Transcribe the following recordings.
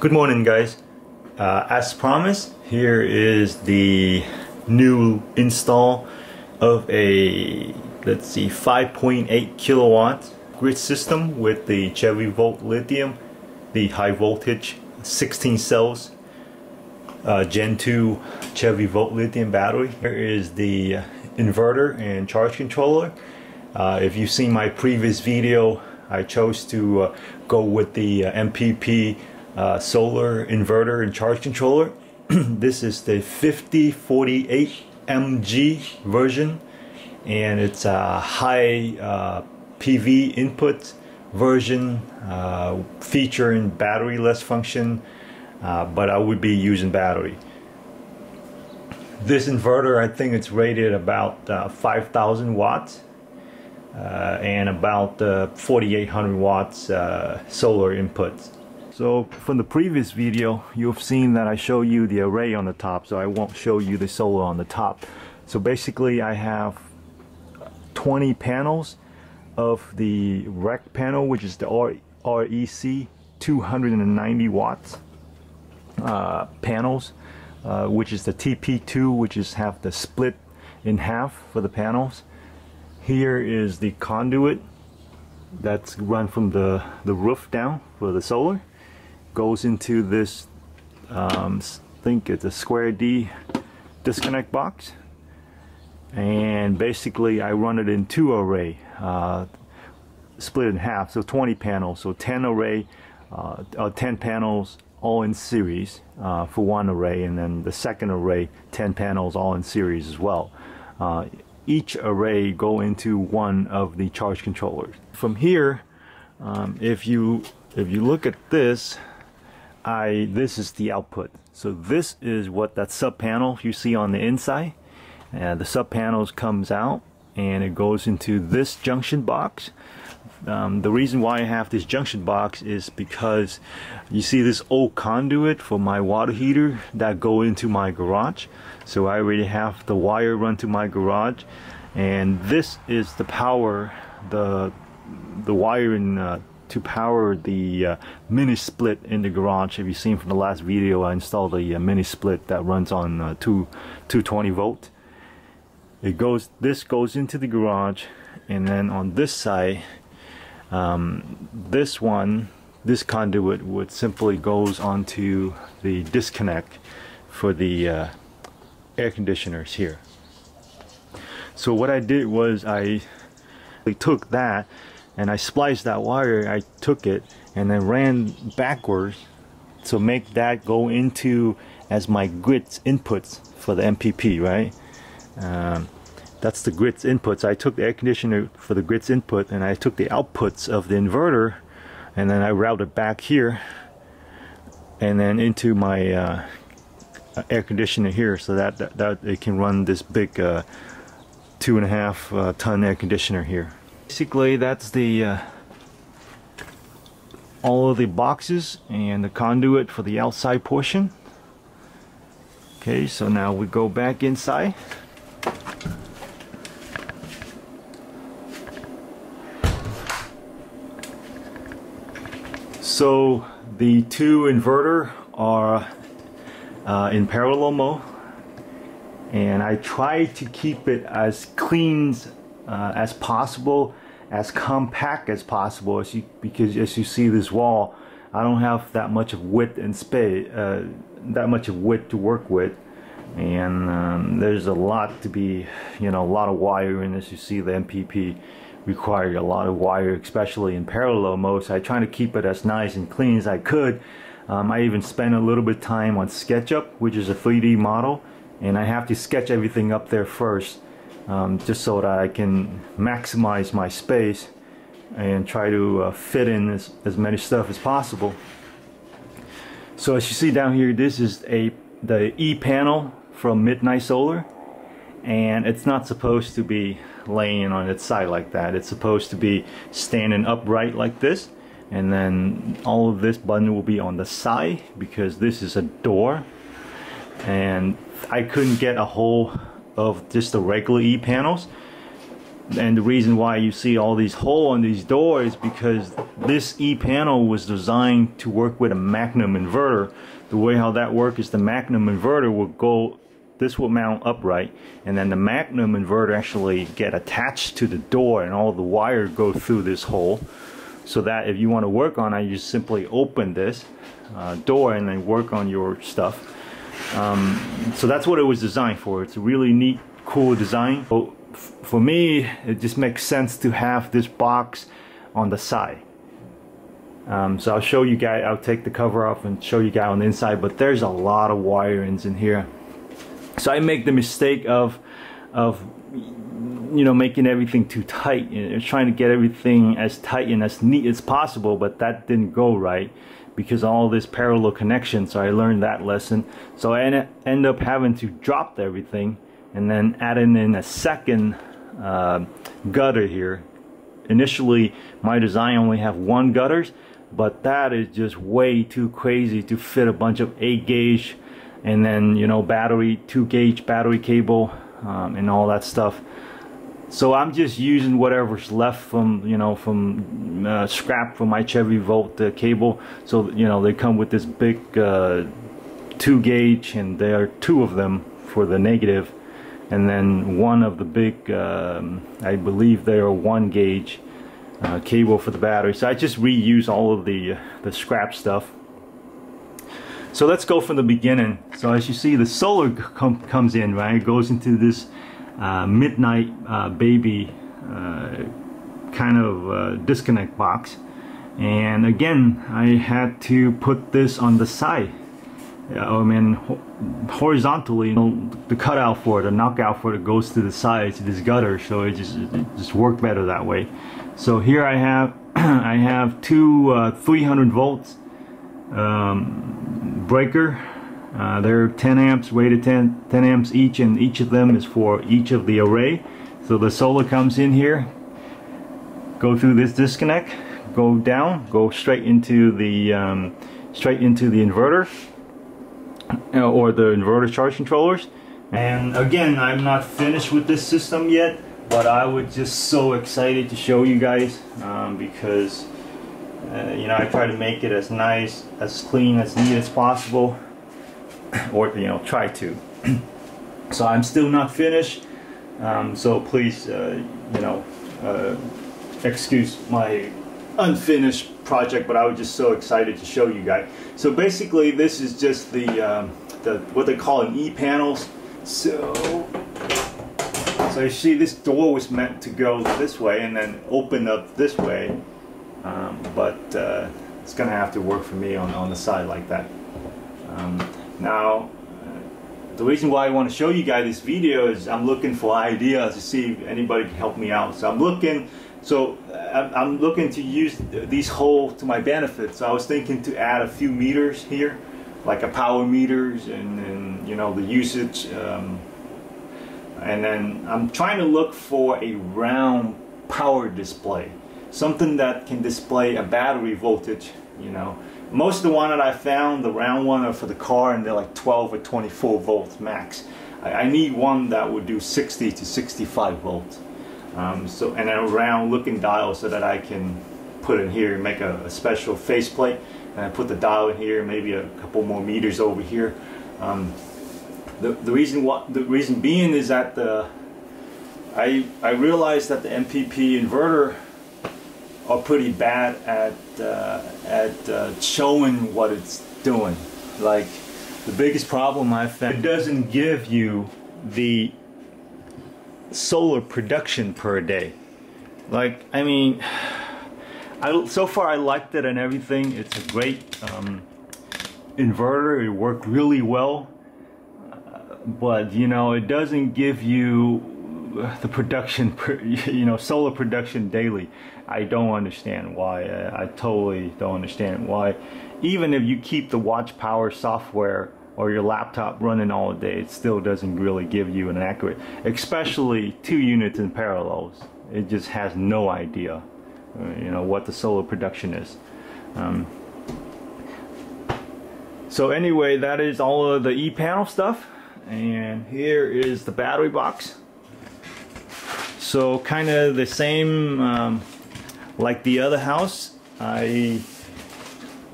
Good morning, guys. As promised, here is the new install of a, let's see, 5.8 kilowatt grid system with the Chevy Lithium, the high voltage 16 cells Gen 2 Chevy Lithium battery. Here is the inverter and charge controller. If you've seen my previous video, I chose to go with the MPP Solar inverter and charge controller. This is the 5048 MG version, and it's a high PV input version, featuring battery-less function, but I would be using battery. This inverter, I think it's rated about 5,000 watts and about 4,800 watts solar input. So from the previous video, you've seen that I show you the array on the top, so I won't show you the solar on the top. So basically I have 20 panels of the rec panel, which is the REC 290 watts panels, which is the TP2, which is have the split in half for the panels. Here is the conduit that's run from the roof down for the solar. Goes into this, I think it's a square D disconnect box, and basically I run it in two array, split in half, so 20 panels, so 10 array, 10 panels all in series for one array, and then the second array 10 panels all in series as well. Each array go into one of the charge controllers. From here, if you look at this, this is the output. So this is what that sub panel you see on the inside. The sub panels comes out and it goes into this junction box. The reason why I have this junction box is because you see this old conduit for my water heater that go into my garage. So I already have the wire run to my garage, and this is the power, the wiring to power the mini split in the garage. If you've seen from the last video, I installed a mini split that runs on 220 volt. This goes into the garage, and then on this side, this conduit would simply goes onto the disconnect for the air conditioners here. So what I did was I took that and I spliced that wire. I took it and then ran backwards to make that go into as my grid's inputs for the MPP, right? That's the grid's inputs. I took the air conditioner for the grid's input, and I took the outputs of the inverter, and then I routed back here and then into my air conditioner here, so that it can run this big 2.5 ton air conditioner here. Basically, that's the all of the boxes and the conduit for the outside portion. Okay, so now we go back inside. So the two inverter are in parallel mode, and I try to keep it as clean as possible, as compact as possible, because as you see this wall, I don't have that much of width and space, that much of width to work with, and there's a lot to be, a lot of wiring. As you see, the MPP required a lot of wire, especially in parallel mode, so I try to keep it as nice and clean as I could. I even spent a little bit of time on SketchUp, which is a 3D model, and I have to sketch everything up there first, just so that I can maximize my space and try to fit in as many stuff as possible. So as you see down here, this is the E-Panel from Midnite Solar, and it's not supposed to be laying on its side like that. It's supposed to be standing upright like this, and then all of this button will be on the side because this is a door, and I couldn't get a hold of just the regular E-panels. And the reason why you see all these holes on these doors, because this E-panel was designed to work with a Magnum inverter. The way how that works is the Magnum inverter will go, this will mount upright, and then the Magnum inverter actually get attached to the door, and all the wire go through this hole, so that if you want to work on it, you just simply open this door and then work on your stuff. So that's what it was designed for. It's a really neat, cool design. But for me, it just makes sense to have this box on the side. So I'll show you guys, I'll take the cover off and show you guys on the inside, but there's a lot of wirings in here. So I make the mistake of you know, making everything too tight, and trying to get everything as tight and as neat as possible, but that didn't go right because all this parallel connection. So I learned that lesson. So I end up having to drop everything and then adding in a second gutter here. Initially my design only have one gutters, but that is just way too crazy to fit a bunch of 8 gauge and then, you know, battery 2 gauge battery cable and all that stuff. So I'm just using whatever's left from, you know, from scrap from my Chevy Volt cable. So, you know, they come with this big 2 gauge, and there are 2 of them for the negative, and then one of the big I believe they are 1 gauge cable for the battery. So I just reuse all of the scrap stuff. So let's go from the beginning. So as you see, the solar comes in, right? It goes into this Midnite baby kind of disconnect box, and again I had to put this on the side. I mean, horizontally, you know, the cutout for it, the knockout for it goes to the sides of this gutter, so it just worked better that way. So here I have I have 2 300 volts breaker. They're 10 amps, rated 10 amps each, and each of them is for each of the array. So the solar comes in here, go through this disconnect, go down, go straight into the inverter or the inverter charge controllers. And again, I'm not finished with this system yet, but I was just so excited to show you guys because you know, I try to make it as nice, as clean, as neat as possible. Or, you know, try to. So I'm still not finished, so please you know, excuse my unfinished project, but I was just so excited to show you guys. So basically this is just the what they call an E-panels. So you see, this door was meant to go this way and then open up this way, but it's gonna have to work for me on the side like that. Now, the reason why I want to show you guys this video is I'm looking for ideas to see if anybody can help me out. So I'm looking to use these holes to my benefit. So I was thinking to add a few meters here, like a power meters and you know, the usage. And then I'm trying to look for a round power display, something that can display a battery voltage, you know. Most of the one that I found, the round one, are for the car, and they're like 12 or 24 volts max. I need one that would do 60 to 65 volts. So, and a round looking dial so that I can put in here and make a special faceplate, and I put the dial in here, maybe a couple more meters over here. The reason being is that I realized that the MPP inverter are pretty bad at showing what it's doing. Like, the biggest problem I found, it doesn't give you the solar production per day. Like, I mean, so far I liked it and everything. It's a great inverter. It worked really well, but you know, it doesn't give you the production per, you know, solar production daily. I don't understand why. I totally don't understand why. Even if you keep the watch power software or your laptop running all day, it still doesn't really give you an accurate, especially 2 units in parallels. It just has no idea, you know, what the solar production is. So anyway, that is all of the E-panel stuff, and here is the battery box. So kind of the same like the other house, I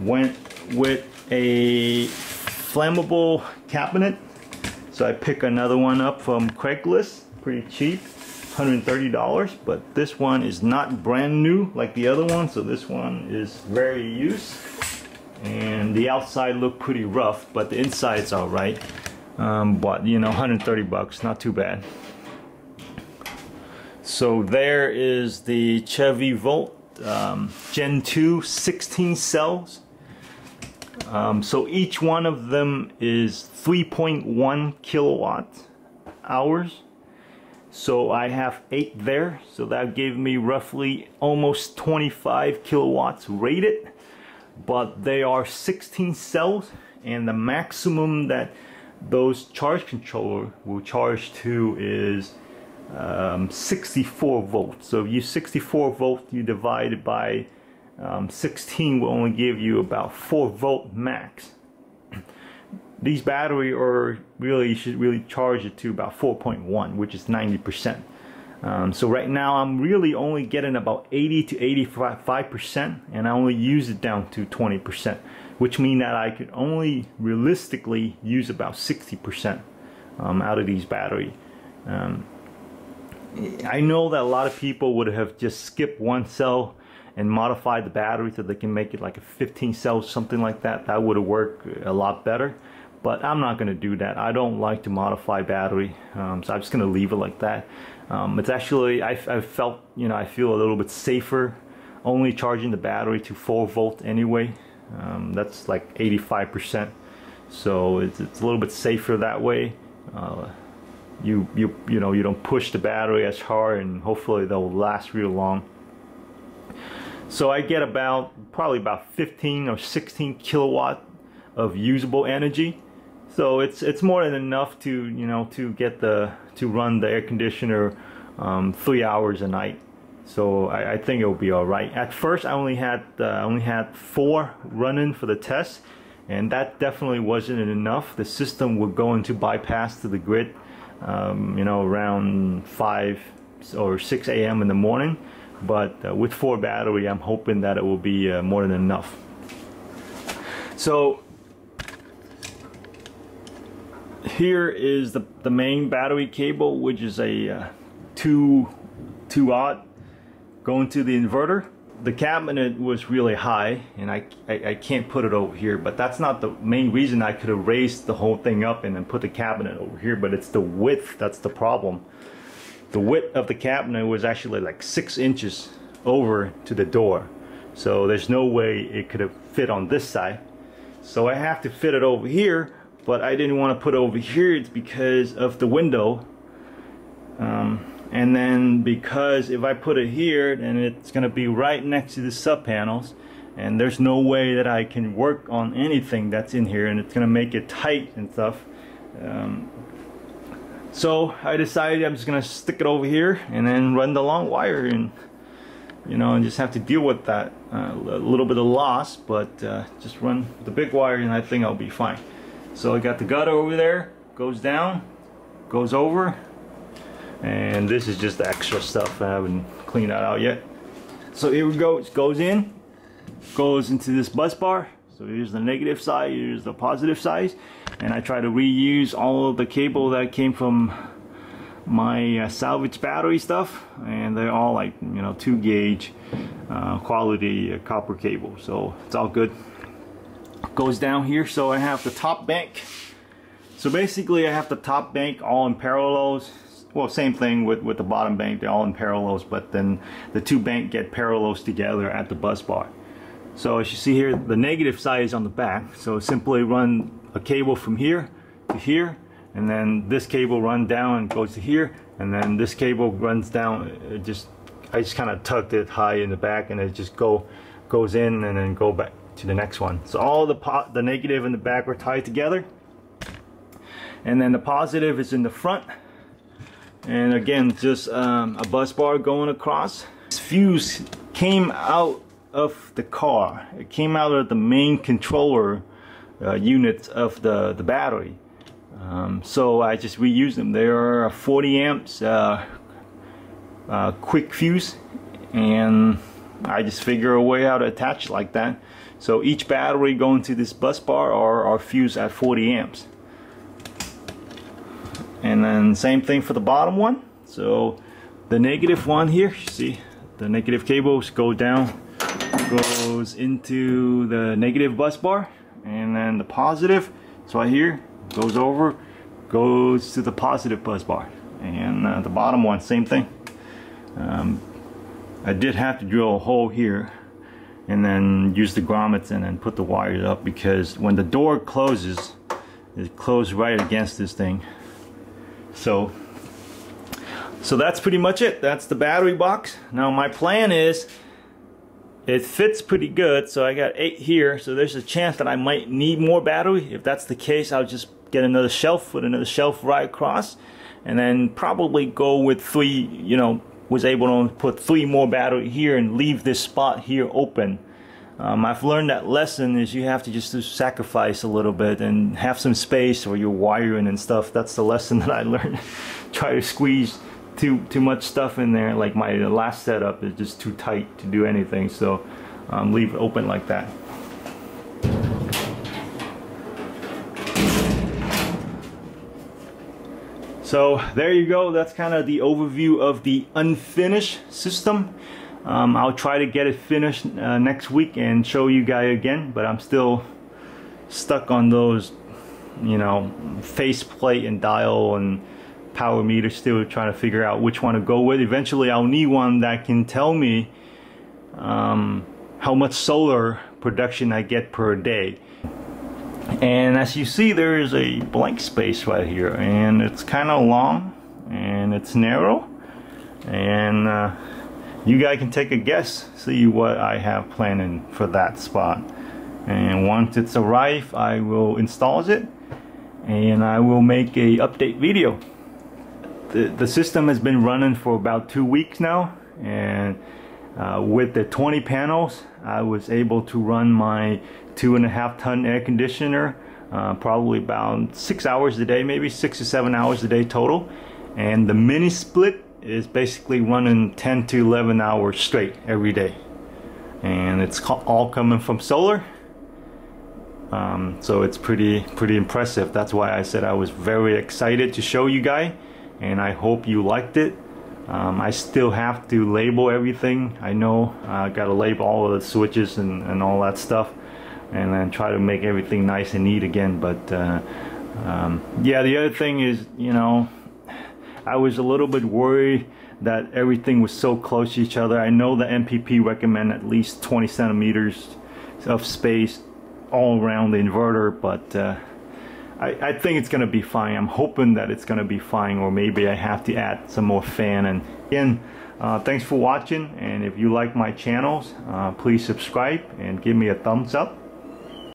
went with a flammable cabinet. So I picked another one up from Craigslist, pretty cheap, $130, but this one is not brand new like the other one, so this one is very used. And the outside looked pretty rough, but the inside's all right. But you know, 130 bucks, not too bad. So there is the Chevy Volt Gen 2 16 cells. So each one of them is 3.1 kilowatt hours. So I have 8 there, so that gave me roughly almost 25 kilowatts rated. But they are 16 cells, and the maximum that those charge controller will charge to is 64 volts. So if you 64 volts, you divide it by 16 will only give you about 4 volt max. These batteries are really, you should really charge it to about 4.1, which is 90%. So right now I'm really only getting about 80 to 85%, and I only use it down to 20%, which means that I could only realistically use about 60% out of these batteries. I know that a lot of people would have just skipped one cell and modified the battery so they can make it like a 15 cells, something like that. That would have worked a lot better, but I'm not going to do that. I don't like to modify battery, so I'm just going to leave it like that. It's actually, I felt, you know, I feel a little bit safer only charging the battery to 4 volt anyway. That's like 85%, so it's a little bit safer that way. You know, you don't push the battery as hard, and hopefully they'll last real long. So I get probably about 15 or 16 kilowatt of usable energy. So it's more than enough to, you know, to run the air conditioner 3 hours a night. So I think it'll be all right. At first I only had 4 running for the test, and that definitely wasn't enough. The system would go into bypass to the grid, you know, around 5 or 6 a.m. in the morning. But with 4 battery, I'm hoping that it will be more than enough. So here is the main battery cable, which is a 2-aught going to the inverter. The cabinet was really high, and I can't put it over here, but that's not the main reason. I could have raised the whole thing up and then put the cabinet over here, but it's the width that's the problem. The width of the cabinet was actually like 6 inches over to the door, so there's no way it could have fit on this side. So I have to fit it over here, but I didn't want to put it over here. It's because of the window, and then because if I put it here, then it's going to be right next to the sub panels, and there's no way that I can work on anything that's in here, and it's going to make it tight and stuff. So I decided I'm just gonna stick it over here and then run the long wire, and you know, and just have to deal with that a little bit of loss, but just run the big wire and I think I'll be fine. So I got the gutter over there, goes down, goes over, and this is just the extra stuff. I haven't cleaned that out yet. So here we go. It goes in, goes into this bus bar. So here's the negative side, here's the positive side, and I try to reuse all of the cable that came from my salvage battery stuff, and they're all like, you know, 2 gauge quality copper cable, so it's all good. Goes down here, so I have the top bank. So basically I have the top bank all in parallels. Well, same thing with the bottom bank, they're all in parallels, but then the 2 bank get parallels together at the bus bar. So as you see here, the negative side is on the back, so simply run a cable from here to here, and then this cable runs down and goes to here, and then this cable runs down. I just kind of tucked it high in the back, and it just goes in and then go back to the next one. So all the negative and the back are tied together, and then the positive is in the front, and again just a bus bar going across. This fuse came out of the car. It came out of the main controller units of the battery. So I just reused them. They are 40 amps quick fuse, and I just figure a way how to attach it like that. So each battery going to this bus bar are fused at 40 amps. And then same thing for the bottom one. So the negative one here, see the negative cables go down, goes into the negative bus bar, and then the positive, so right here, goes over, goes to the positive bus bar. And the bottom one, same thing. I did have to drill a hole here and then use the grommets and then put the wires up, because when the door closes, it closes right against this thing. So that's pretty much it. That's the battery box. Now my plan is, it fits pretty good, so I got 8 here, so there's a chance that I might need more battery. If that's the case, I'll just get another shelf, put another shelf right across, and then probably go with 3, you know, was able to put 3 more battery here and leave this spot here open. I've learned that lesson is you have to just sacrifice a little bit and have some space for your wiring and stuff. That's the lesson that I learned. Try to squeeze too much stuff in there. Like my last setup is just too tight to do anything, so leave it open like that. So there you go. That's kind of the overview of the unfinished system. I'll try to get it finished next week and show you guys again, but I'm still stuck on those, you know, faceplate and dial and power meter, still trying to figure out which one to go with. Eventually I'll need one that can tell me how much solar production I get per day. And as you see, there is a blank space right here, and it's kind of long and it's narrow, and you guys can take a guess, see what I have planning for that spot. And once it's arrived, I will install it and I will make a update video. The system has been running for about 2 weeks now, and with the 20 panels I was able to run my 2.5 ton air conditioner probably about 6 hours a day, maybe 6 to 7 hours a day total. And the mini split is basically running 10 to 11 hours straight every day, and it's all coming from solar. So it's pretty impressive. That's why I said I was very excited to show you guys, and I hope you liked it. I still have to label everything. I know I gotta label all of the switches and all that stuff, and then try to make everything nice and neat again. But yeah, the other thing is, you know, I was a little bit worried that everything was so close to each other. I know the MPP recommend at least 20 centimeters of space all around the inverter, but I think it's gonna be fine. I'm hoping that it's gonna be fine, or maybe I have to add some more fan. And again, thanks for watching, and if you like my channels, please subscribe and give me a thumbs up.